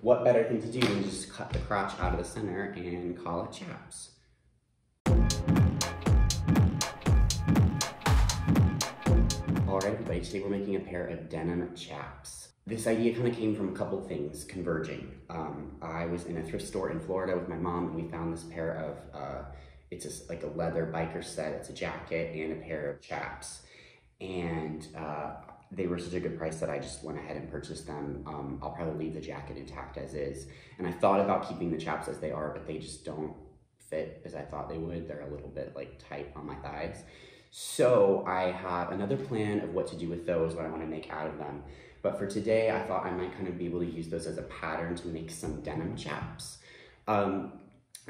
what better thing to do than just cut the crotch out of the center and call it chaps? Alright everybody, today we're making a pair of denim chaps. This idea kind of came from a couple things converging. I was in a thrift store in Florida with my mom and we found this pair of, it's like a leather biker set, it's a jacket and a pair of chaps. And they were such a good price that I just went ahead and purchased them. I'll probably leave the jacket intact as is. And I thought about keeping the chaps as they are, but they just don't fit as I thought they would. They're a little bit like tight on my thighs. So I have another plan of what to do with those, what I want to make out of them. But for today, I thought I might kind of be able to use those as a pattern to make some denim chaps.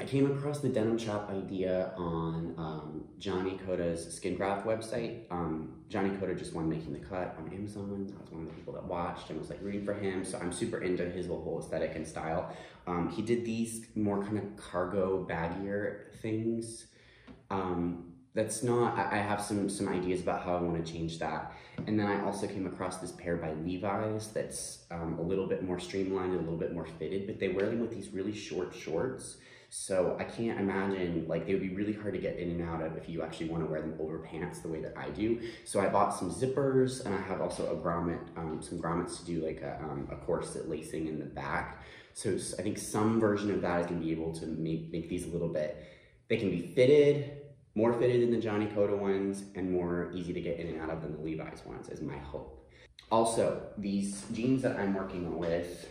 I came across the denim chap idea on Jonny Cota's Skingraft website. Jonny Cota just won Making the Cut on Amazon. I was one of the people that watched and was like rooting for him. So I'm super into his whole aesthetic and style. He did these more kind of cargo baggier things. That's not, I have some ideas about how I want to change that. And then I also came across this pair by Levi's that's a little bit more streamlined and a little bit more fitted, but they wear them with these really short shorts. So I can't imagine, like, they would be really hard to get in and out of if you actually want to wear them over pants the way that I do. So I bought some zippers and I have also a grommet, some grommets to do like a corset lacing in the back. So I think some version of that is going to be able to make these a little bit, they can be fitted, more fitted than the Jonny Cota ones and more easy to get in and out of than the Levi's ones is my hope. Also, these jeans that I'm working with,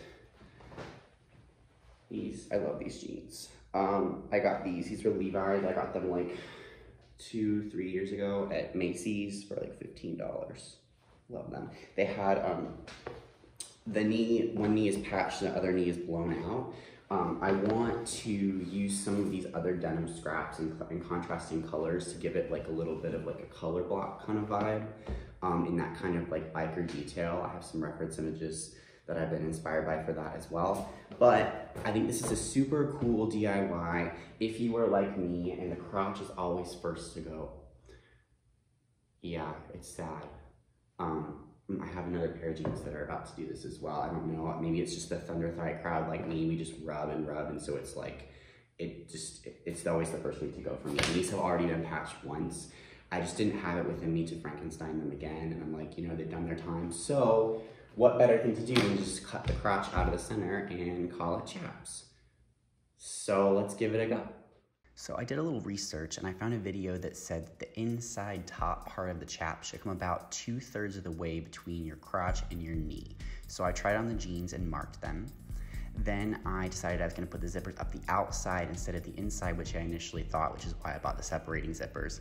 I love these jeans. I got these are Levi's. I got them like 2-3 years ago at Macy's for like $15. Love them. They had one knee is patched and the other knee is blown out. I want to use some of these other denim scraps in contrasting colors to give it like a little bit of like a color block kind of vibe in that kind of like biker detail. I have some reference images that I've been inspired by for that as well. But I think this is a super cool DIY if you are like me and the crotch is always first to go. Yeah, it's sad. I have another pair of jeans that are about to do this as well. I don't know, maybe it's just the Thunder Thigh crowd like me, we just rub and so it's like, it's always the first week to go for me. And these have already been patched once. I just didn't have it within me to Frankenstein them again. And I'm like, you know, they've done their time. So what better thing to do than just cut the crotch out of the center and call it chaps? So let's give it a go. So I did a little research and I found a video that said that the inside top part of the chap should come about 2/3 of the way between your crotch and your knee. So I tried on the jeans and marked them. Then I decided I was gonna put the zippers up the outside instead of the inside, which I initially thought, which is why I bought the separating zippers.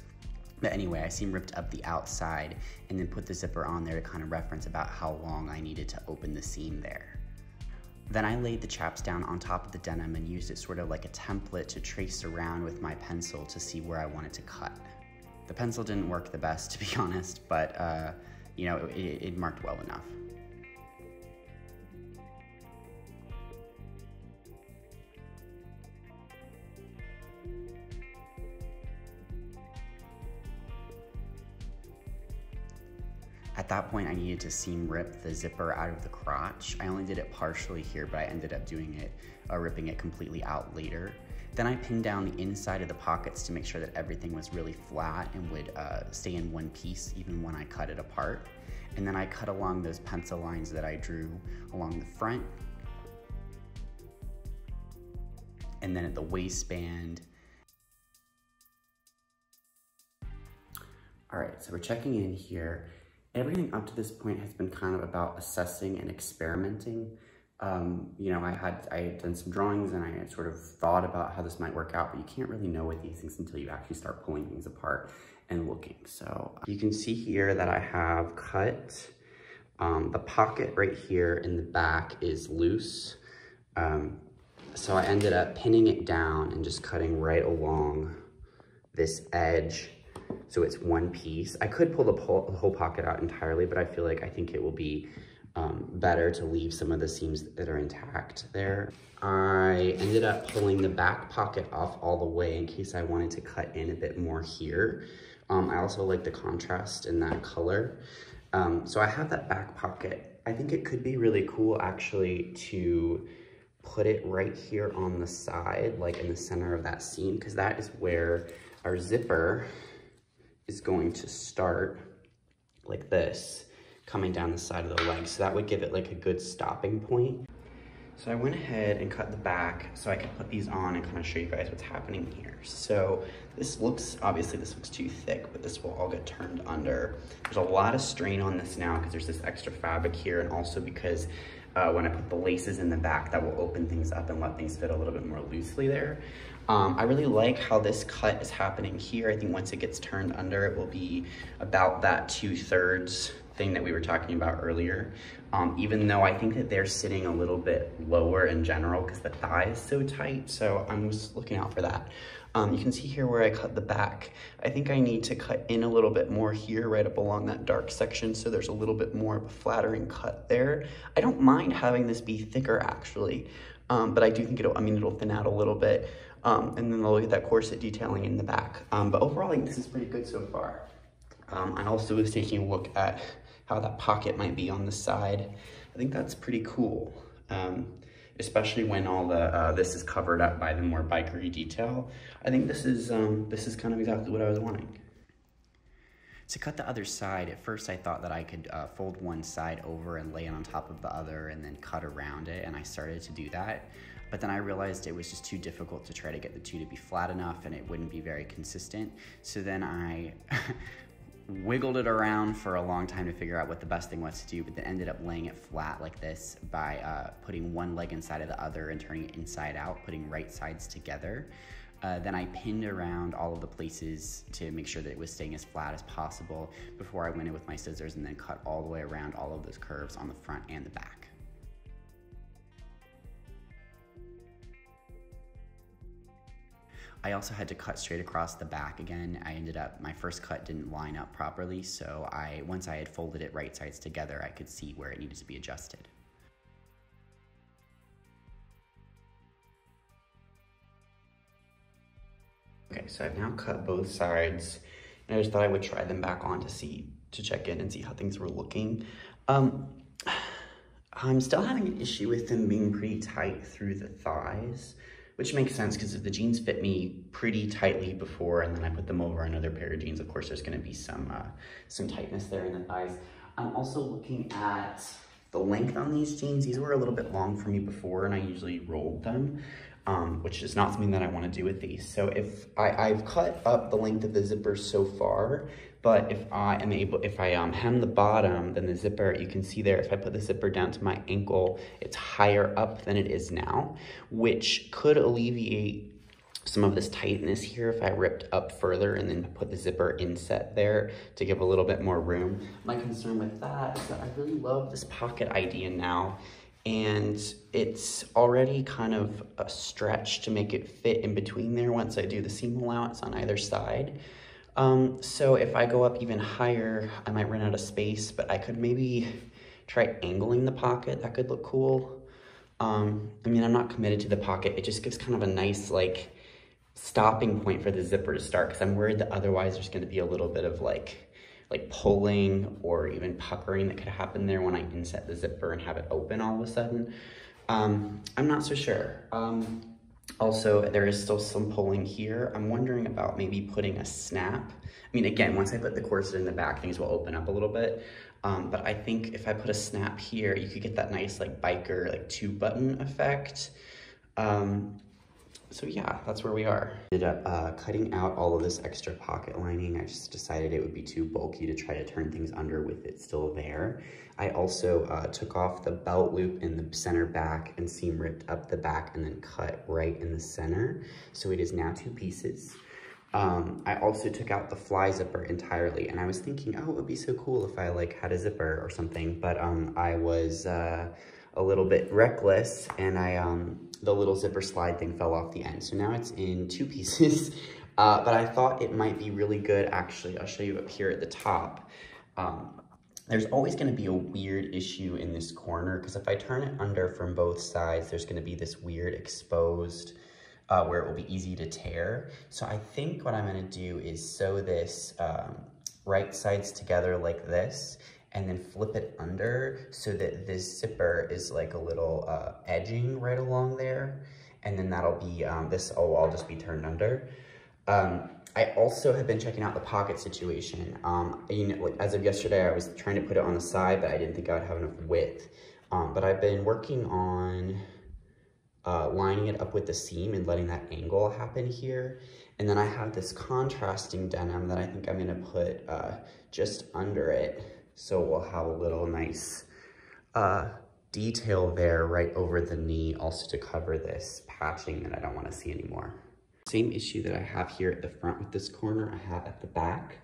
But anyway, I seam ripped up the outside and then put the zipper on there to kind of reference about how long I needed to open the seam there. Then I laid the chaps down on top of the denim and used it sort of like a template to trace around with my pencil to see where I wanted to cut. The pencil didn't work the best, to be honest, but you know, it marked well enough. At that point, I needed to seam rip the zipper out of the crotch. I only did it partially here, but I ended up doing it, ripping it completely out later. Then I pinned down the inside of the pockets to make sure that everything was really flat and would stay in one piece even when I cut it apart. And then I cut along those pencil lines that I drew along the front. And then at the waistband. All right, so we're checking in here. Everything up to this point has been kind of about assessing and experimenting. You know, I had done some drawings and I had sort of thought about how this might work out, but you can't really know with these things until you actually start pulling things apart and looking. So you can see here that I have cut the pocket right here in the back is loose. So I ended up pinning it down and just cutting right along this edge. So it's one piece. I could pull the whole pocket out entirely, but I think it will be better to leave some of the seams that are intact there. I ended up pulling the back pocket off all the way in case I wanted to cut in a bit more here. I also like the contrast in that color. So I have that back pocket. I think it could be really cool actually to put it right here on the side, like in the center of that seam, because that is where our zipper is going to start, like this, coming down the side of the leg. So that would give it like a good stopping point. So I went ahead and cut the back so I could put these on and kind of show you guys what's happening here. So this looks, obviously this looks too thick, but this will all get turned under. There's a lot of strain on this now because there's this extra fabric here, and also because when I put the laces in the back, that will open things up and let things fit a little bit more loosely there. I really like how this cut is happening here. I think once it gets turned under, it will be about that 2/3 thing that we were talking about earlier. Even though I think that they're sitting a little bit lower in general because the thigh is so tight, so I'm just looking out for that. You can see here where I cut the back. I think I need to cut in a little bit more here, right up along that dark section, so there's a little bit more of a flattering cut there. I don't mind having this be thicker actually, but I do think it'll thin out a little bit, and then they'll get that corset detailing in the back. But overall, I think this is pretty good so far. I also was taking a look at how that pocket might be on the side. I think that's pretty cool, especially when all the this is covered up by the more bikery detail. I think this is kind of exactly what I was wanting. To cut the other side, at first I thought that I could fold one side over and lay it on top of the other and then cut around it, and I started to do that. But then I realized it was just too difficult to try to get the two to be flat enough, and it wouldn't be very consistent. So then I wiggled it around for a long time to figure out what the best thing was to do, but then ended up laying it flat like this by putting one leg inside of the other and turning it inside out, putting right sides together. Then I pinned around all of the places to make sure that it was staying as flat as possible before I went in with my scissors and then cut all the way around all of those curves on the front and the back. I also had to cut straight across the back again. My first cut didn't line up properly, so once I had folded it right sides together, I could see where it needed to be adjusted. Okay, so I've now cut both sides, and I just thought I would try them back on to check in and see how things were looking. I'm still having an issue with them being pretty tight through the thighs, which makes sense because if the jeans fit me pretty tightly before and then I put them over another pair of jeans, of course there's gonna be some tightness there in the thighs. I'm also looking at the length on these jeans. These were a little bit long for me before and I usually rolled them, which is not something that I wanna do with these. So if I've cut up the length of the zipper so far, but if I hem the bottom, then the zipper, you can see there, if I put the zipper down to my ankle, it's higher up than it is now, which could alleviate some of this tightness here if I ripped up further and then put the zipper inset there to give a little bit more room. My concern with that is that I really love this pocket idea now, and it's already kind of a stretch to make it fit in between there once I do the seam allowance on either side. So if I go up even higher, I might run out of space, but I could maybe try angling the pocket. That could look cool. I mean, I'm not committed to the pocket. It just gives kind of a nice, like, stopping point for the zipper to start, because I'm worried that otherwise there's going to be a little bit of like pulling or even puckering that could happen there when I inset the zipper and have it open all of a sudden. I'm not so sure. Also, there is still some pulling here. I'm wondering about maybe putting a snap. I mean, again, once I put the corset in the back, things will open up a little bit. But I think if I put a snap here, you could get that nice like biker, like 2-button effect. So yeah, that's where we are. Ended up cutting out all of this extra pocket lining. I just decided it would be too bulky to try to turn things under with it still there. I also took off the belt loop in the center back and seam ripped up the back and then cut right in the center. So it is now 2 pieces. I also took out the fly zipper entirely, and I was thinking, oh, it would be so cool if I like had a zipper or something, but I was a little bit reckless, and the little zipper slide thing fell off the end. So now it's in 2 pieces, but I thought it might be really good. Actually, I'll show you up here at the top. There's always gonna be a weird issue in this corner, because if I turn it under from both sides, there's gonna be this weird exposed where it will be easy to tear. So I think what I'm gonna do is sew this right sides together like this, and then flip it under so that this zipper is like a little edging right along there. And then that'll be, this will all just be turned under. I also have been checking out the pocket situation. You know, like as of yesterday, I was trying to put it on the side, but I didn't think I would have enough width. But I've been working on lining it up with the seam and letting that angle happen here. And then I have this contrasting denim that I think I'm gonna put just under it. So we'll have a little nice detail there right over the knee, also to cover this patching that I don't wanna see anymore. Same issue that I have here at the front with this corner, I have at the back.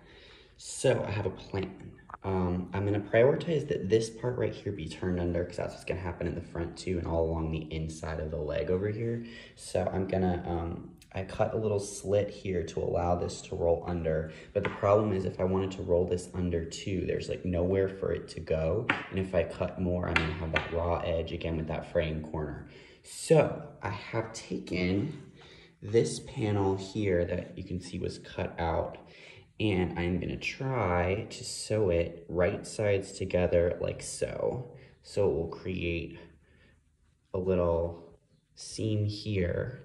So I have a plan. I'm gonna prioritize that this part right here be turned under, because that's what's gonna happen in the front too and all along the inside of the leg over here. So I'm gonna, I cut a little slit here to allow this to roll under. But the problem is if I wanted to roll this under too, there's like nowhere for it to go. And if I cut more, I'm gonna have that raw edge again with that fraying corner. So I have taken this panel here that you can see was cut out, and I'm gonna try to sew it right sides together like so. So it will create a little seam here,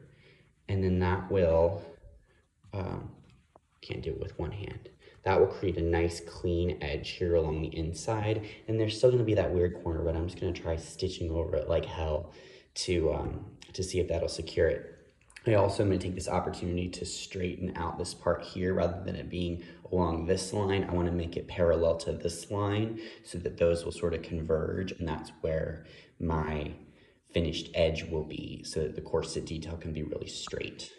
and then that will, can't do it with one hand. That will create a nice clean edge here along the inside, and there's still gonna be that weird corner, but I'm just gonna try stitching over it like hell to see if that'll secure it. I also am going to take this opportunity to straighten out this part here rather than it being along this line. I want to make it parallel to this line so that those will sort of converge, and that's where my finished edge will be so that the corset detail can be really straight.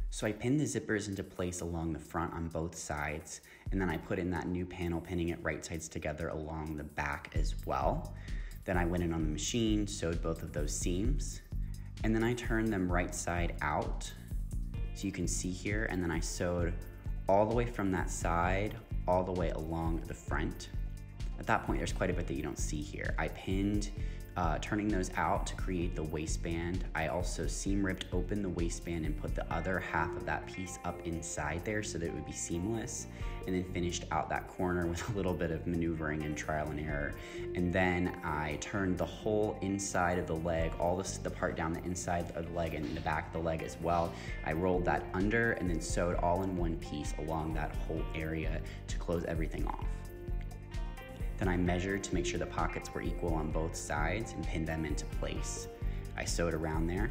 So I pinned the zippers into place along the front on both sides, and then I put in that new panel, pinning it right sides together along the back as well. Then I went in on the machine, sewed both of those seams, and then I turned them right side out, so you can see here, and then I sewed all the way from that side, all the way along the front. At that point, there's quite a bit that you don't see here. I pinned, turning those out to create the waistband. I also seam ripped open the waistband and put the other half of that piece up inside there so that it would be seamless, and then finished out that corner with a little bit of maneuvering and trial and error. And then I turned the whole inside of the leg, all the part down the inside of the leg and the back of the leg as well. I rolled that under and then sewed all in one piece along that whole area to close everything off. Then I measured to make sure the pockets were equal on both sides and pinned them into place. I sewed around there,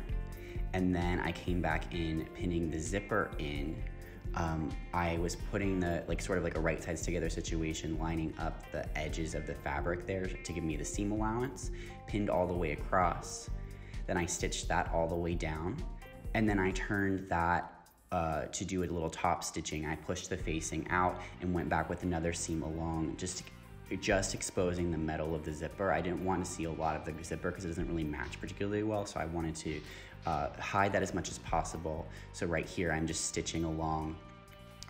and then I came back in pinning the zipper in. I was putting the, sort of like a right sides together situation, lining up the edges of the fabric there to give me the seam allowance, pinned all the way across. Then I stitched that all the way down, and then I turned that to do a little top stitching. I pushed the facing out and went back with another seam along, just exposing the metal of the zipper. I didn't want to see a lot of the zipper because it doesn't really match particularly well, so I wanted to hide that as much as possible. So right here, I'm just stitching along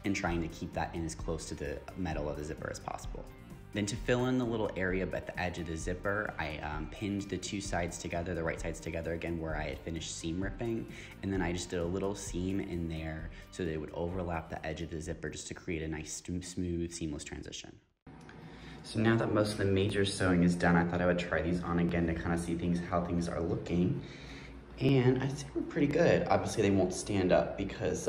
and trying to keep that in as close to the metal of the zipper as possible. Then to fill in the little area at the edge of the zipper, I pinned the two sides together, the right sides together again where I had finished seam ripping, and then I just did a little seam in there so that it would overlap the edge of the zipper just to create a nice, smooth, seamless transition. So now that most of the major sewing is done, I thought I would try these on again to kind of see how things are looking. And I think we're pretty good. Obviously they won't stand up because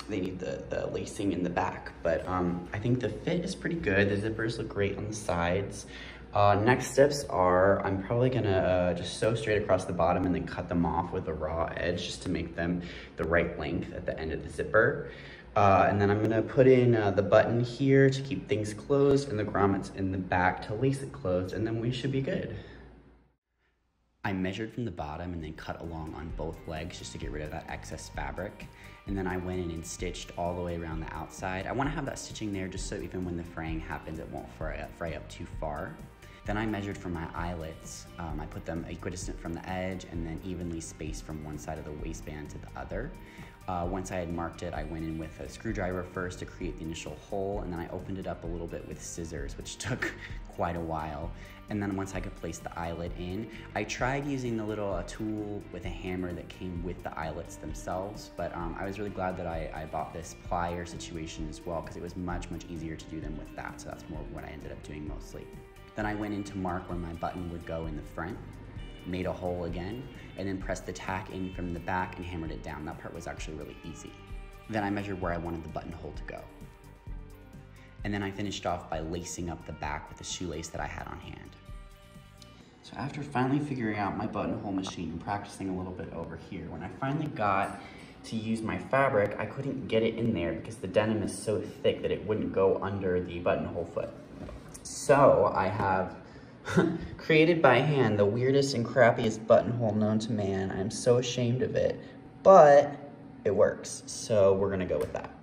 they need the lacing in the back, but I think the fit is pretty good. The zippers look great on the sides. Next steps are, I'm probably gonna just sew straight across the bottom and then cut them off with a raw edge just to make them the right length at the end of the zipper. And then I'm gonna put in the button here to keep things closed and the grommets in the back to lace it closed, and then we should be good. I measured from the bottom and then cut along on both legs just to get rid of that excess fabric. And then I went in and stitched all the way around the outside. I wanna have that stitching there just so even when the fraying happens, it won't fray up too far. Then I measured from my eyelets. I put them equidistant from the edge and then evenly spaced from one side of the waistband to the other. Once I had marked it, I went in with a screwdriver first to create the initial hole, and then I opened it up a little bit with scissors, which took quite a while. And then once I could place the eyelet in, I tried using the little tool with a hammer that came with the eyelets themselves, but I was really glad that I bought this plier situation as well, because it was much, much easier to do them with that, so that's more what I ended up doing mostly. Then I went in to mark where my button would go in the front, made a hole again, and then pressed the tack in from the back and hammered it down. That part was actually really easy. Then I measured where I wanted the buttonhole to go. And then I finished off by lacing up the back with the shoelace that I had on hand. So after finally figuring out my buttonhole machine and practicing a little bit over here, when I finally got to use my fabric, I couldn't get it in there because the denim is so thick that it wouldn't go under the buttonhole foot. So I have created by hand the weirdest and crappiest buttonhole known to man. I'm so ashamed of it, but it works. So we're gonna go with that.